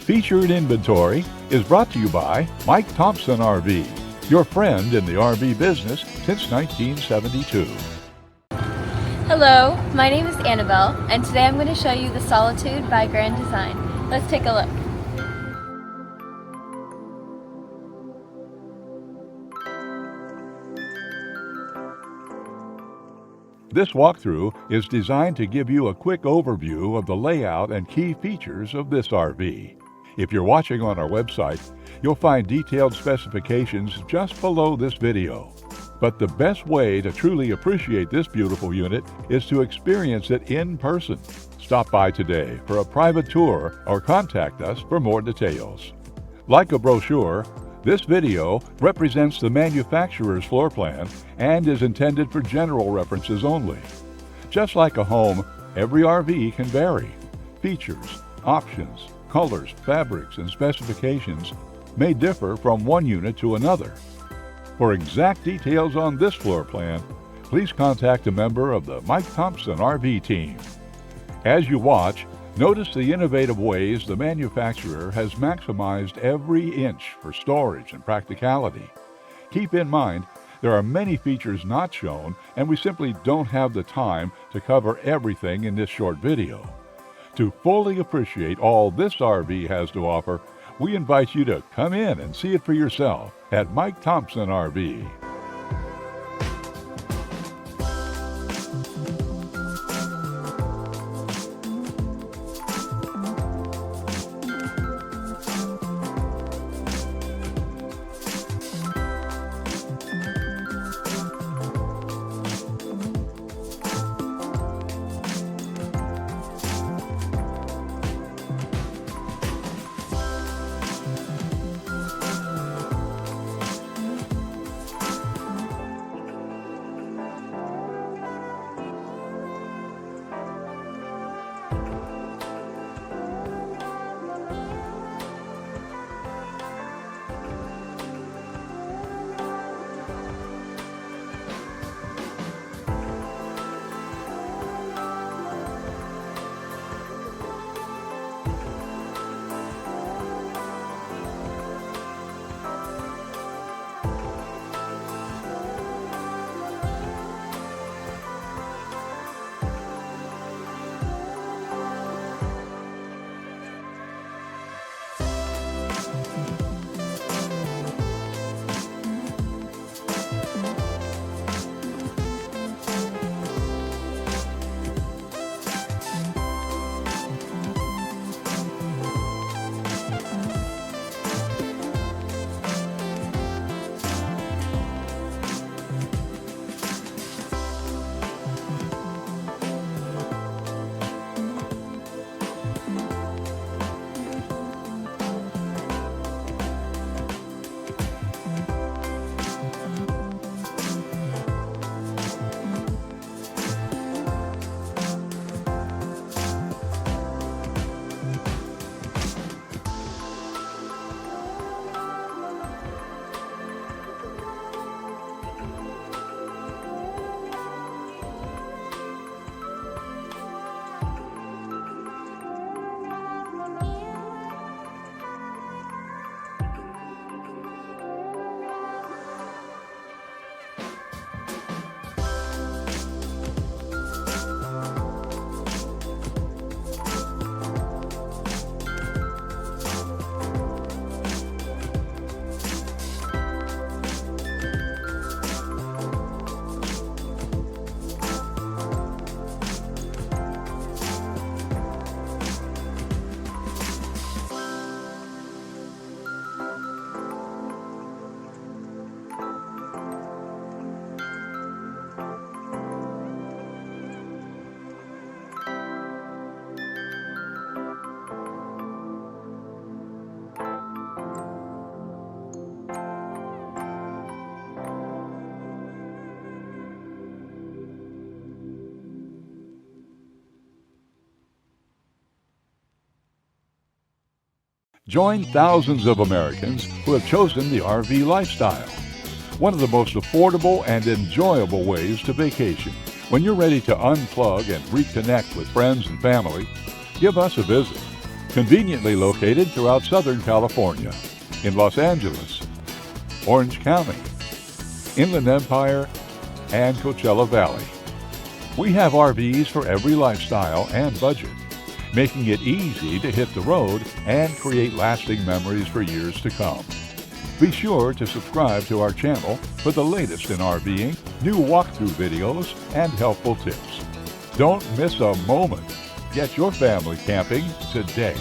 Featured Inventory is brought to you by Mike Thompson RV, your friend in the RV business since 1972. Hello, my name is Annabelle, and today I'm going to show you the Solitude by Grand Design. Let's take a look. This walkthrough is designed to give you a quick overview of the layout and key features of this RV. If you're watching on our website, you'll find detailed specifications just below this video. But the best way to truly appreciate this beautiful unit is to experience it in person. Stop by today for a private tour or contact us for more details. Like a brochure, this video represents the manufacturer's floor plan and is intended for general references only. Just like a home, every RV can vary. Features, options, colors, fabrics, and specifications may differ from one unit to another. For exact details on this floor plan, please contact a member of the Mike Thompson RV team. As you watch, notice the innovative ways the manufacturer has maximized every inch for storage and practicality. Keep in mind, there are many features not shown, and we simply don't have the time to cover everything in this short video. To fully appreciate all this RV has to offer, we invite you to come in and see it for yourself at Mike Thompson RV. Join thousands of Americans who have chosen the RV lifestyle. One of the most affordable and enjoyable ways to vacation. When you're ready to unplug and reconnect with friends and family, give us a visit. Conveniently located throughout Southern California, in Los Angeles, Orange County, Inland Empire, and Coachella Valley. We have RVs for every lifestyle and budget, making it easy to hit the road and create lasting memories for years to come. Be sure to subscribe to our channel for the latest in RVing, new walkthrough videos, and helpful tips. Don't miss a moment. Get your family camping today.